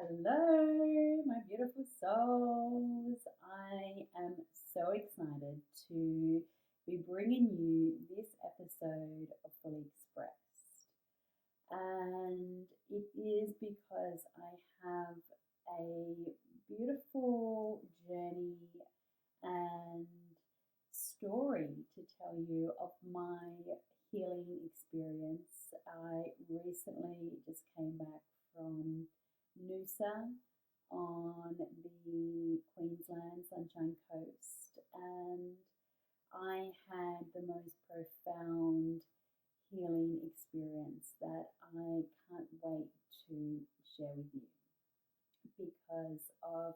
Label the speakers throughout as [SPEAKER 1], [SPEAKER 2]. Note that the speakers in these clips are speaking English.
[SPEAKER 1] Hello, my beautiful souls. I am so excited to be bringing you this episode of Fully Expressed. And it is because I have a beautiful journey and story to tell you of my healing experience. I recently just came back from Noosa on the Queensland Sunshine Coast, and I had the most profound healing experience that I can't wait to share with you because of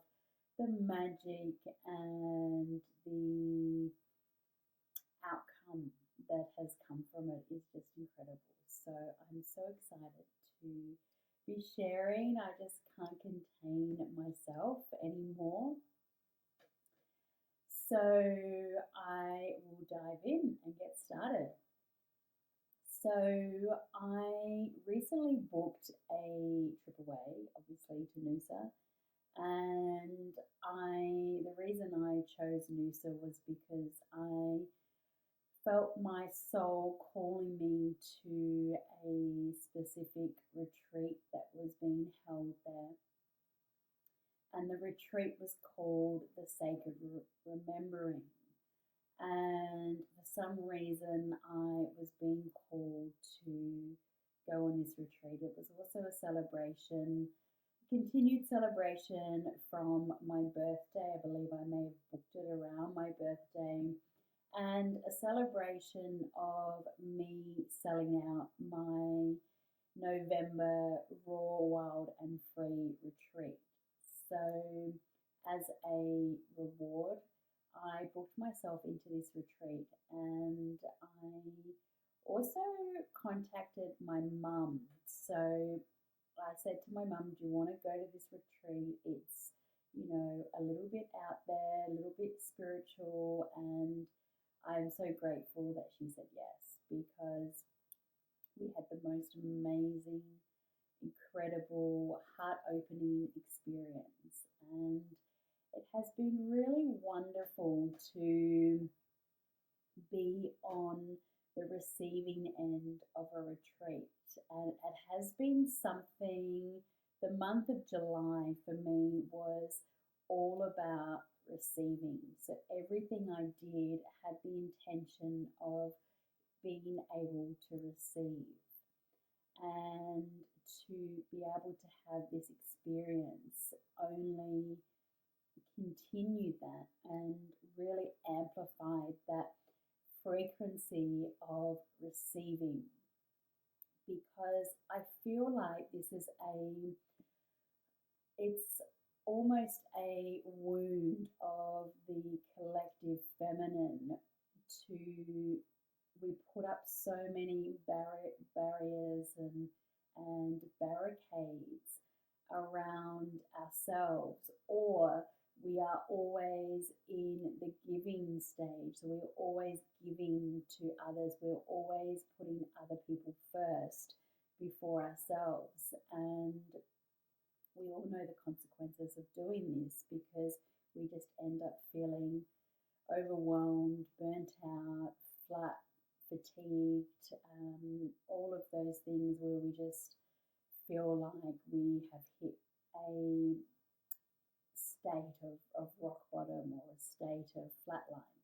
[SPEAKER 1] the magic and the outcome that has come from it is just incredible. So I'm so excited to be sharing. I just can't contain myself anymore. So I will dive in and get started. So I recently booked a trip away, obviously to Noosa, and I the reason I chose Noosa was because I felt my soul calling me to a specific retreat that was being held there. And the retreat was called The Sacred Remembering. And for some reason, I was being called to go on this retreat. It was also a celebration, continued celebration from my birthday. I believe I may have booked it around my birthday, and a celebration of me selling out my November Raw, Wild and Free retreat. So, as a reward, I booked myself into this retreat, and I also contacted my mum. So I said to my mum, "Do you want to go to this retreat? It's, a little bit out there, a little bit spiritual." And I'm so grateful that she said yes because we had the most amazing, incredible, heart opening experience. And it has been really wonderful to be on the receiving end of a retreat. And it has been something, the month of July for me was all about receiving. So everything I did had the intention of being able to receive and to be able to have this experience only continued that and really amplified that frequency of receiving, because I feel like this is it's almost a wound of the collective feminine to we put up so many barriers and barricades around ourselves, or we are always in the giving stage. So we're always giving to others. We're always putting other people first before ourselves. And we all know the consequences of doing this because we just end up feeling overwhelmed, burnt out, flat, fatigued, all of those things where we just feel like we have hit a state of rock bottom or a state of flatline.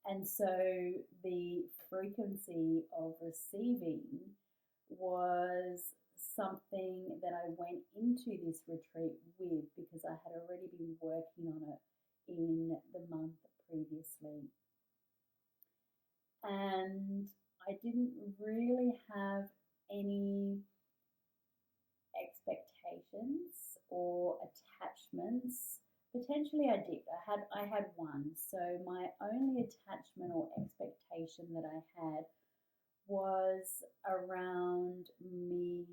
[SPEAKER 1] And so the frequency of receiving was something that I went into this retreat with because I had already been working on it in the month previously. And I didn't really have any expectations or attachments. Potentially I did. I had one. So my only attachment or expectation that I had was around me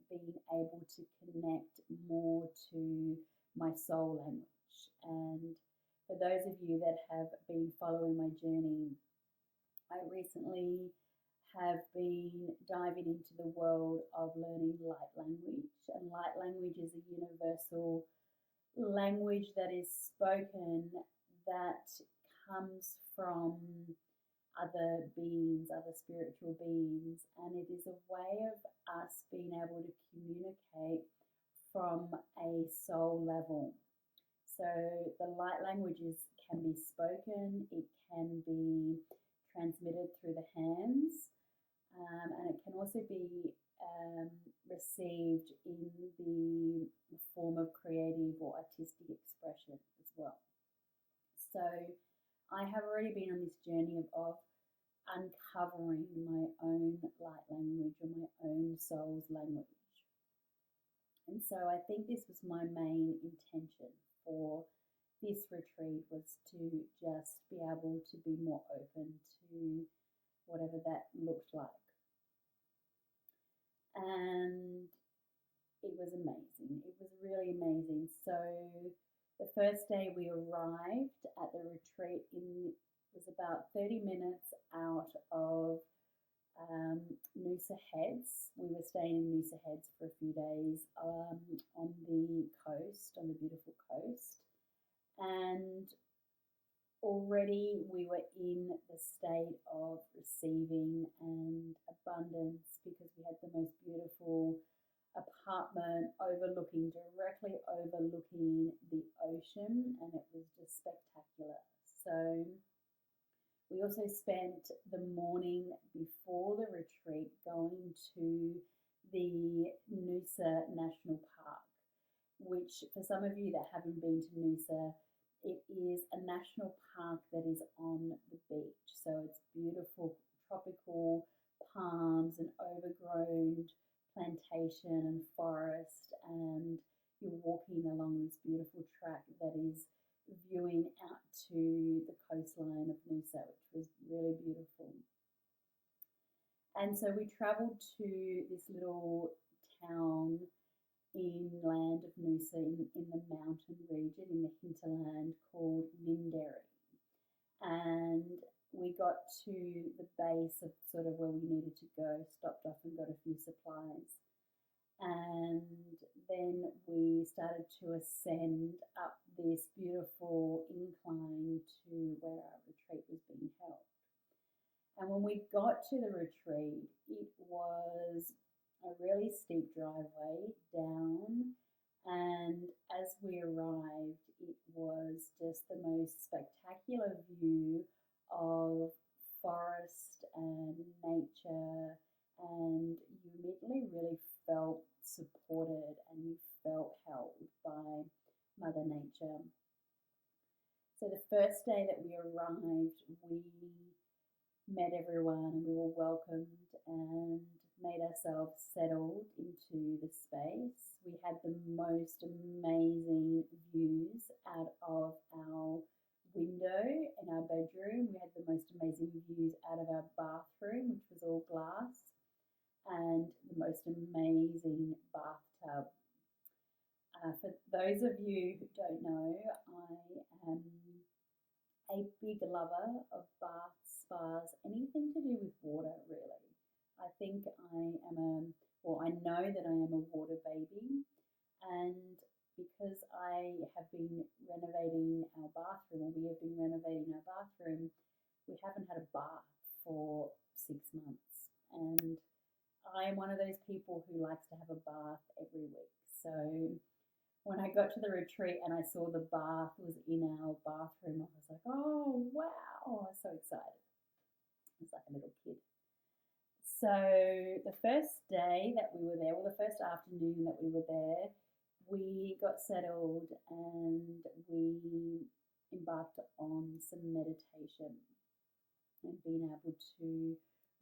[SPEAKER 1] being able to connect more to my soul language. And for those of you that have been following my journey, I recently have been diving into the world of learning light language. And light language is a universal language that is spoken that comes from other beings, other spiritual beings, and it is a way of us being able to communicate from a soul level. So the light languages can be spoken, it can be transmitted through the hands, and it can also be received in the form of creative or artistic expression as well. So I have already been on this journey of uncovering my own light language or my own soul's language. And so I think this was my main intention for this retreat, was to just be able to be more open to whatever that looked like. And it was amazing. It was really amazing. So the first day we arrived at the retreat was about 30 minutes out of Noosa Heads. We were staying in Noosa Heads for a few days on the coast, on the beautiful coast. And already we were in the state of receiving and abundance, because we had the most beautiful apartment directly overlooking the ocean, and it was just spectacular. So we also spent the morning before the retreat going to the Noosa National Park, which for some of you that haven't been to Noosa, it is a national park that is on the beach. So it's beautiful tropical palms and overgrown plantation and forest, and you're walking along this beautiful track that is viewing out to the coastline of Noosa, which was really beautiful. And so we travelled to this little town inland of Noosa in the mountain region, in the hinterland, called Minderry. And we got to the base of sort of where we needed to go, stopped off and got a few supplies. And then we started to ascend up this beautiful incline to where our retreat was being held. And when we got to the retreat, it was a really steep driveway down, and as we arrived, it was just the most spectacular view of forest and nature, and you immediately really felt supported and you felt held by Mother Nature. So the first day that we arrived, we met everyone and we were welcomed and made ourselves settled into the space. We had the most amazing views out of our window in our bedroom. We had the most amazing views out of our bathroom, which was all glass, and the most amazing bathtub. For those of you who don't know, I am a big lover of baths, spas, anything to do with water, really. I think I know that I am a water baby, and because I have been renovating our bathroom, or we have been renovating our bathroom, we haven't had a bath for 6 months. And I am one of those people who likes to have a bath every week. So when I got to the retreat and I saw the bath was in our bathroom, I was like, oh, wow. I was so excited. I was like a little kid. So the first day that we were there, well, the first afternoon that we were there, we got settled and we embarked on some meditation and being able to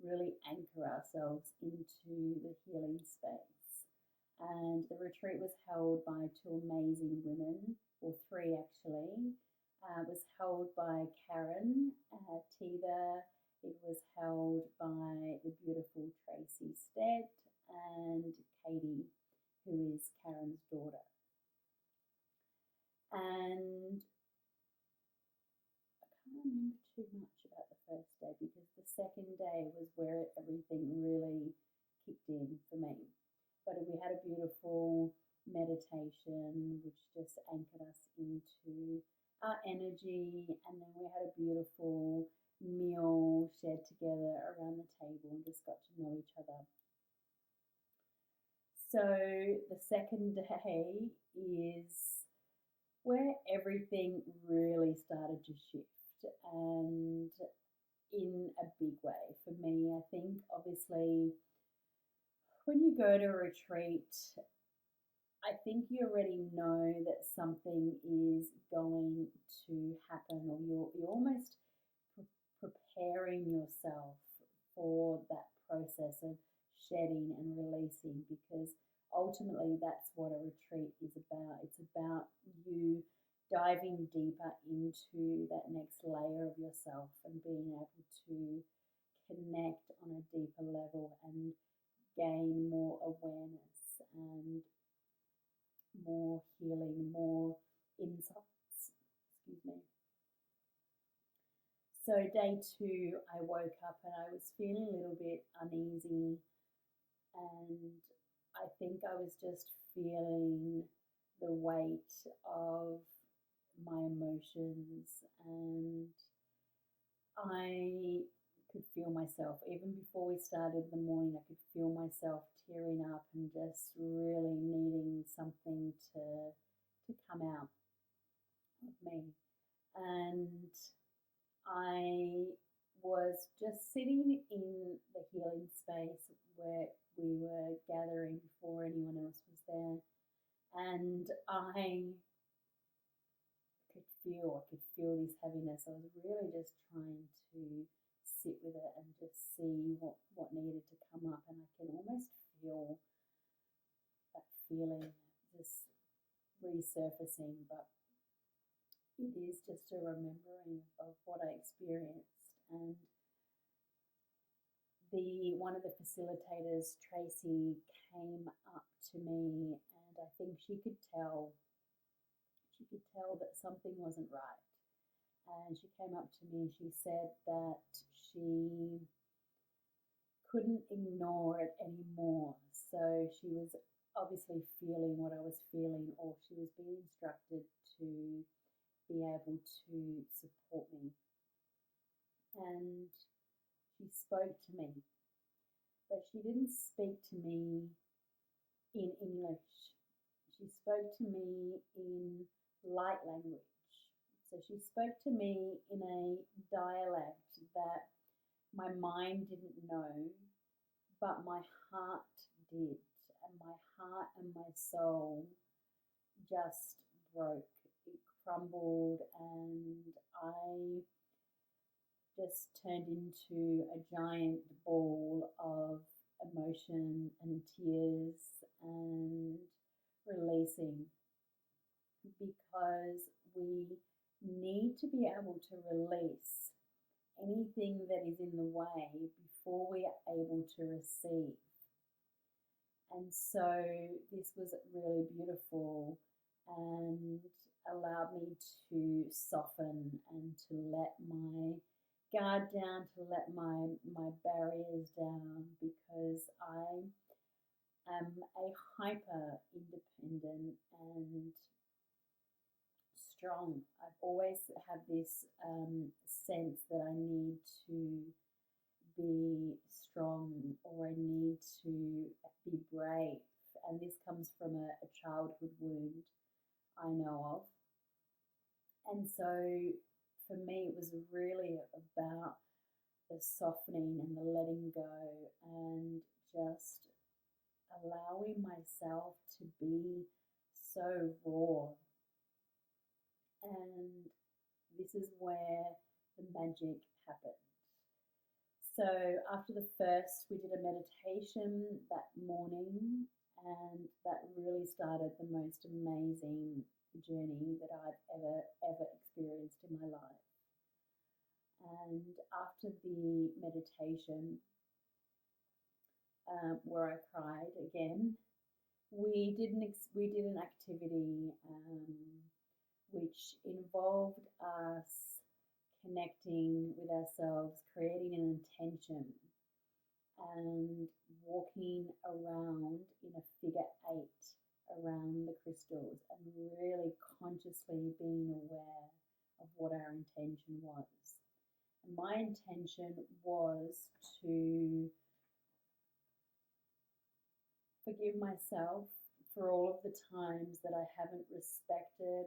[SPEAKER 1] really anchor ourselves into the healing space. And the retreat was held by 2 amazing women, or 3 actually. It was held by Karen Teither. It was held by the beautiful Tracy Stead and Katie, who is Karen's daughter. And I can't remember too much about the first day because the second day was where everything really kicked in for me. But we had a beautiful meditation which just anchored us into our energy, and then we had a beautiful meal shared together around the table and just got to know each other. So the second day is where everything really started to shift, and in a big way for me. I think obviously when you go to a retreat, I think you already know that something is going to happen, or you're almost preparing yourself for that process of shedding and releasing, because ultimately that's what a retreat is about. It's about you diving deeper into that next layer of yourself and being able to connect on a deeper level and gain more awareness and more healing, more insights. Excuse me. So day two, I woke up and I was feeling a little bit uneasy, and I think I was just feeling the weight of my emotions, and I could feel myself, even before we started the morning, I could feel myself tearing up and just really needing something to come out of me. And I was just sitting in the healing space where we were gathering before anyone else was there, and I could feel this heaviness. I was really just trying to sit with it and just see what needed to come up, and I can almost feel that feeling just resurfacing, but it is just a remembering of what I experienced. And one of the facilitators, Tracy, came up to me, and I think she could tell that something wasn't right. And she came up to me and she said that she couldn't ignore it anymore. So she was obviously feeling what I was feeling, or she was being instructed to be able to support me. And she spoke to me, but she didn't speak to me in English. She spoke to me in light language. So she spoke to me in a dialect that my mind didn't know, but my heart did. And my heart and my soul just broke. It crumbled, and I just turned into a giant ball of emotion and tears and releasing, because we need to be able to release anything that is in the way before we are able to receive. And so this was really beautiful and allowed me to soften and to let my guard down, to let my barriers down, because I am a hyper independent and strong. I've always had this sense that I need to be strong, or I need to be brave. And this comes from a childhood wound I know of. And so for me, it was really about the softening and the letting go, and just allowing myself to be so raw. And this is where the magic happened. So after the first, we did a meditation that morning, and that really started the most amazing journey that I've ever experienced in my life. And after the meditation, where I cried again, we did an activity which involved us connecting with ourselves, creating an intention, and walking around in a figure eight around the crystals and really consciously being aware of what our intention was. And my intention was to forgive myself for all of the times that I haven't respected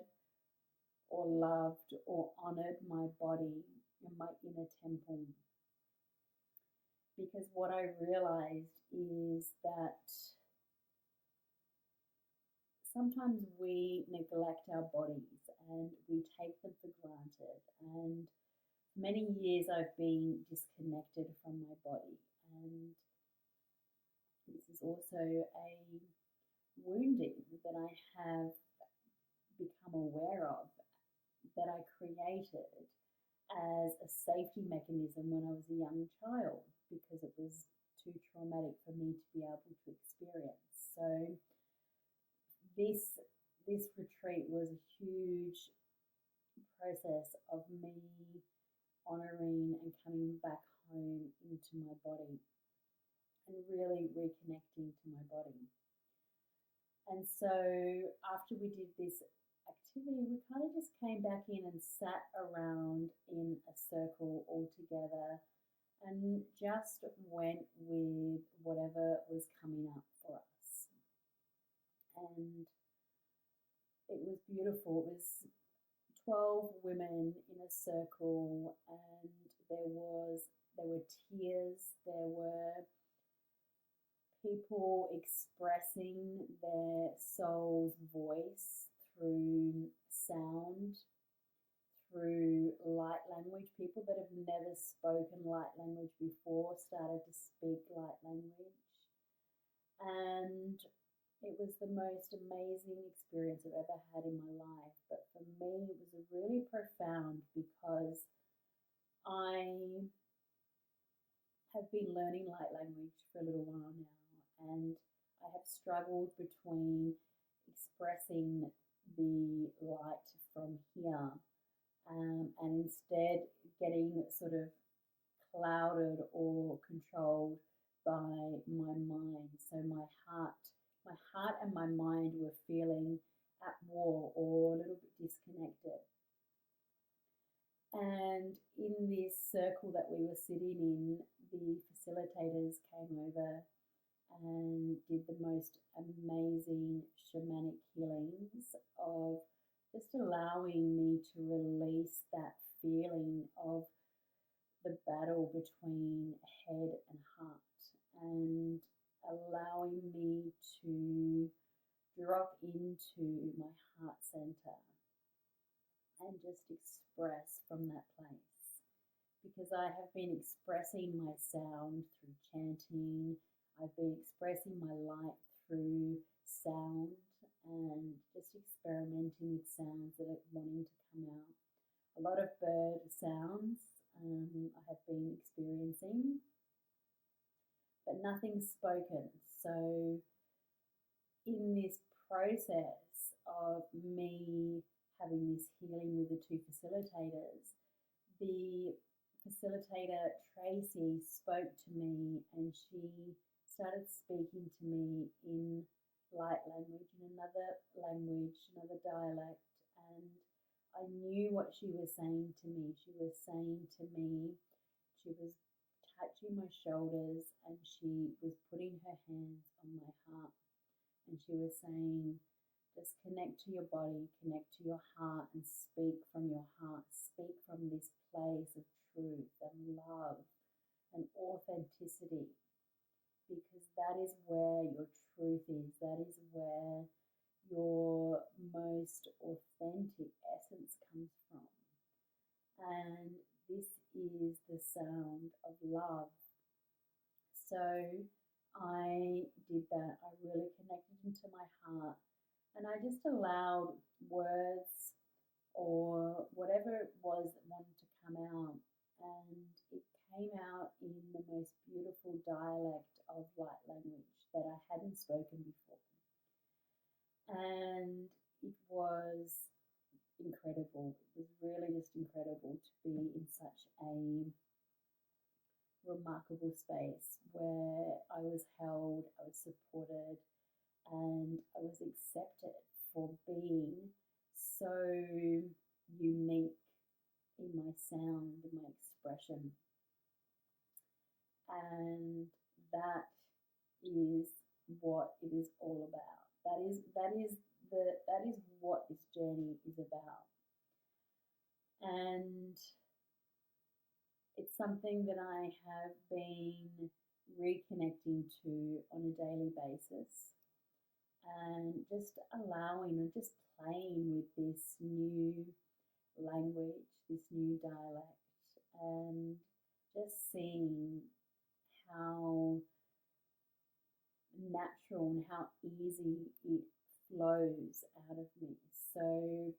[SPEAKER 1] or loved or honored my body and my inner temple. Because what I realized is that sometimes we neglect our bodies and we take them for granted. And for many years I've been disconnected from my body. And this is also a wounding that I have become aware of, that I created as a safety mechanism when I was a young child, because it was too traumatic for me to be able to experience. So this retreat was a huge process of me honoring and coming back home into my body and really reconnecting to my body. And so after we did this activity, we kind of just came back in and sat around in a circle all together and just went with whatever was coming up for us. And it was beautiful. It was 12 women in a circle, and there were tears, there were people expressing their soul's voice through sound, through light language. People that have never spoken light language before started to speak light language. And it was the most amazing experience I've ever had in my life. But for me, it was really profound because I have been learning light language for a little while now, and I have struggled between expressing the light from here and instead getting sort of clouded or controlled by my mind. So my heart and my mind were feeling at war or a little bit disconnected. And in this circle that we were sitting in, the facilitators came over and did the most amazing shamanic healings of just allowing me to release that feeling of the battle between head and heart, and allowing me to drop into my heart center and just express from that place. Because I have been expressing my sound through chanting, I've been expressing my light through sound and just experimenting with sounds that are wanting to come out. A lot of bird sounds I have been experiencing, but nothing spoken. So in this process of me having this healing with the two facilitators, the facilitator Tracy spoke to me, and she started speaking to me in light language, in another language, another dialect, and I knew what she was saying to me. She was saying to me, she was touching my shoulders and she was putting her hands on my heart, and she was saying, just connect to your body, connect to your heart, and speak from your heart. Speak from this place of truth and love and authenticity, because that is where your truth is. That is where your most authentic essence comes from. And this is the sound of love. So I did that. I really connected into my heart, and I just allowed words or whatever it was that wanted to come out, and it came out in the most beautiful dialect of light language that I hadn't spoken before. And it was incredible. incredible. It was really just incredible to be in such a remarkable space where I was held, I was supported, and I was accepted for being so unique in my sound, in my expression. And that is what it is all about. That is what this journey is about. And it's something that I have been reconnecting to on a daily basis and just allowing and just playing with this new language, this new dialect, and just seeing how natural and how easy it flows out of me. So,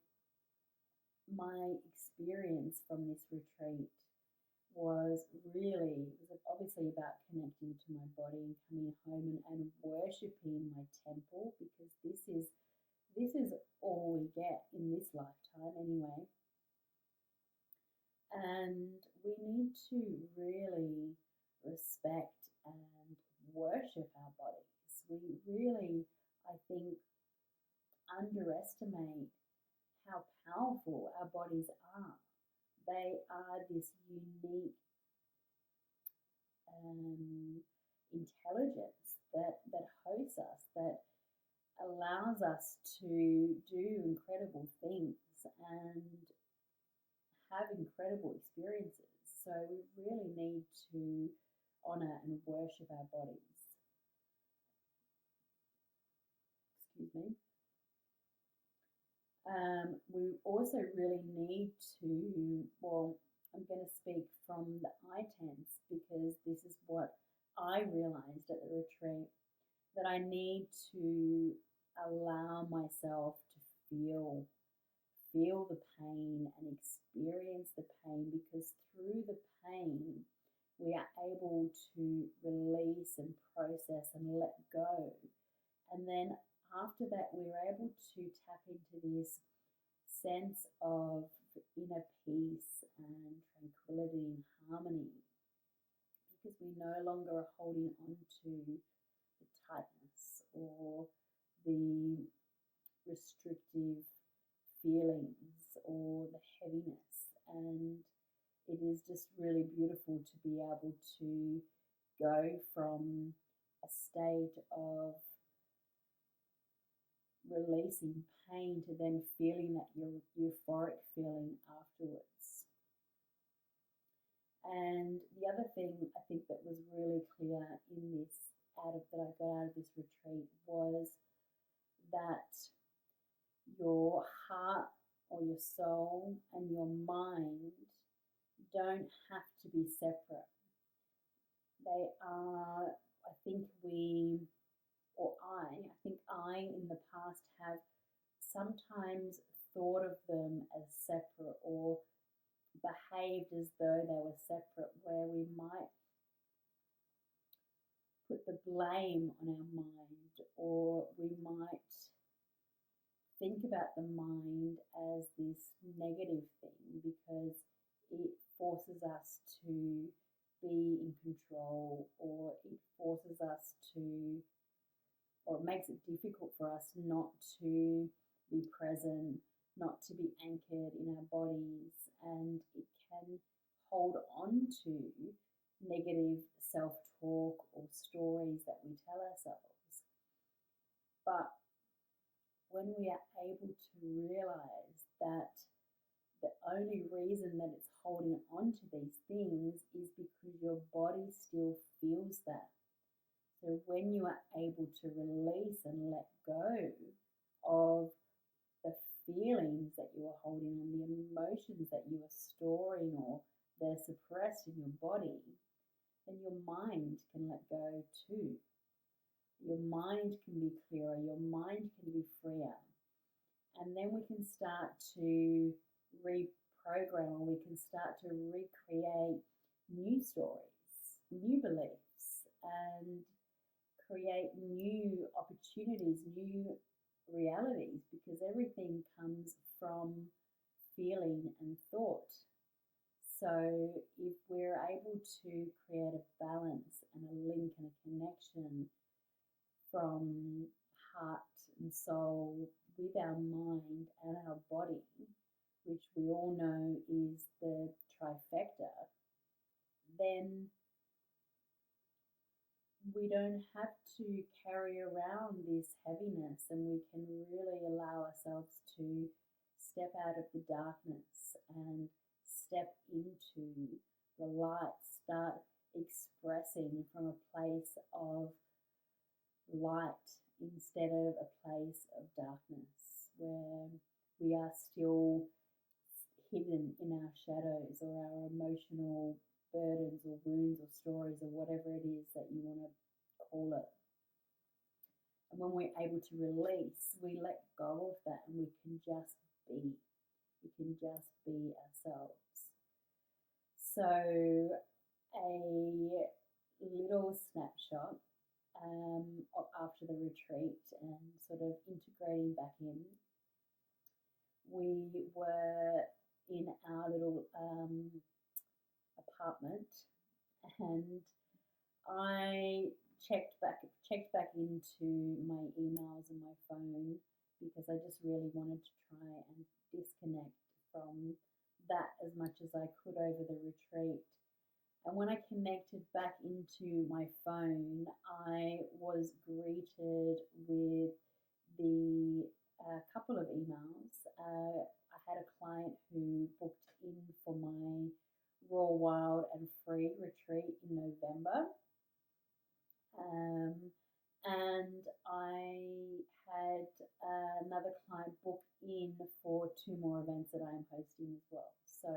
[SPEAKER 1] my experience from this retreat was really, it was obviously about connecting to my body and coming home and worshipping my temple, because this is all we get in this lifetime anyway. And we need to really respect and worship our bodies. We really, I think, underestimate how powerful our bodies are. They are this unique intelligence that hosts us, that allows us to do incredible things and have incredible experiences. So we really need to honor and worship our bodies. Excuse me. We also really need to, well, I'm going to speak from the I tense because this is what I realized at the retreat, that I need to allow myself to feel the pain and experience the pain, because through the pain we are able to release and process and let go. And then after that, we're able to tap into this sense of inner peace and tranquility and harmony, because we no longer are holding on to the tightness or the restrictive feelings or the heaviness. And it is just really beautiful to be able to go from a state of releasing pain to then feeling that euphoric feeling afterwards. And the other thing I think that was really clear in this that I got out of this retreat was that your heart or your soul and your mind don't have to be separate. They are, I think I in the past have sometimes thought of them as separate or behaved as though they were separate, where we might put the blame on our mind, or we might think about the mind as this negative thing because it forces us to be in control, or it forces us to, or it makes it difficult for us not to be present, not to be anchored in our bodies, and it can hold on to negative self-talk or stories that we tell ourselves. But when we are able to realize that the only reason that it's holding on to these things is because your body still feels that. So when you are able to release and let go of the feelings that you are holding on, the emotions that you are storing or they're suppressed in your body, then your mind can let go too. Your mind can be clearer, your mind can be freer. And then we can start to reprogram, or we can start to recreate new stories, new beliefs, and create new opportunities, new realities, because everything comes from feeling and thought. So if we're able to create a balance and a link and a connection from heart and soul with our mind and our body, which we all know is the trifecta, then we don't have to carry around this heaviness, and we can really allow ourselves to step out of the darkness and step into the light, start expressing from a place of light instead of a place of darkness where we are still hidden in our shadows or our emotional burdens or wounds or stories or whatever it is that you want to call it. And when we're able to release, we let go of that and we can just be. We can just be ourselves. So, a little snapshot after the retreat and sort of integrating back in. We were in our little apartment, and I checked back into my emails and my phone because I just really wanted to try and disconnect from that as much as I could over the retreat. And when I connected back into my phone, I was greeted with the couple of emails. I had a client who booked in for my Raw, Wild and Free retreat in November. And I had another client book in for 2 more events that I am hosting as well. So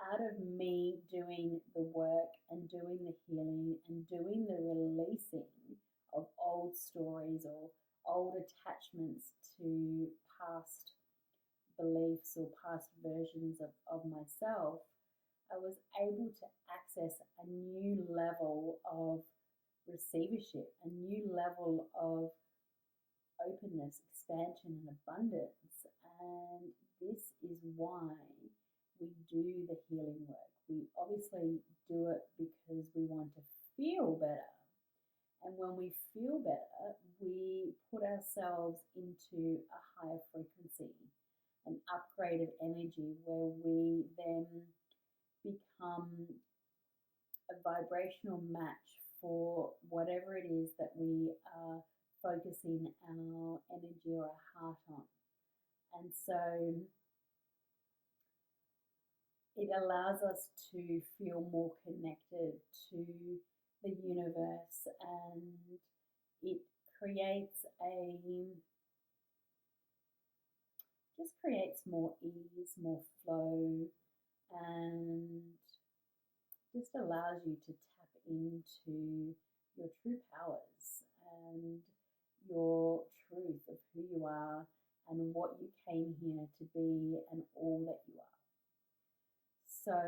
[SPEAKER 1] out of me doing the work and doing the healing and doing the releasing of old stories or old attachments to past beliefs or past versions of myself, I was able to access a new level of receivership, a new level of openness, expansion, and abundance. And this is why we do the healing work. We obviously do it because we want to feel better. And when we feel better, we put ourselves into a higher frequency, an upgraded energy where we then become a vibrational match for whatever it is that we are focusing our energy or our heart on. And so it allows us to feel more connected to the universe, and it creates more ease, more flow, and just allows you to tap into your true powers and your truth of who you are and what you came here to be and all that you are. So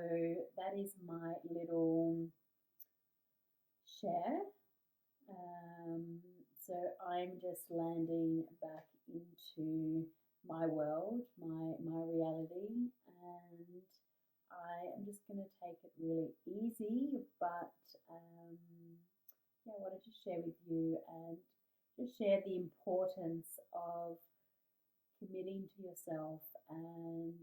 [SPEAKER 1] that is my little share. So I'm just landing back into my world, my reality, and I am just going to take it really easy, but I wanted to share with you and just share the importance of committing to yourself and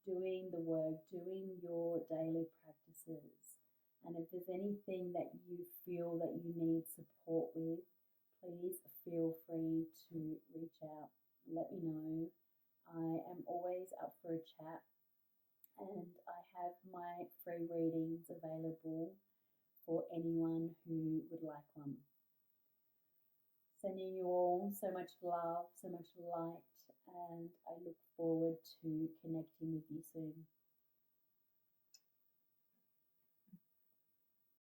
[SPEAKER 1] doing the work, doing your daily practices. And if there's anything that you feel that you need support with, please feel free to reach out. Let me know. I am always up for a chat, and I have my free readings available for anyone who would like one. Sending you all so much love, so much light, and I look forward to connecting with you soon.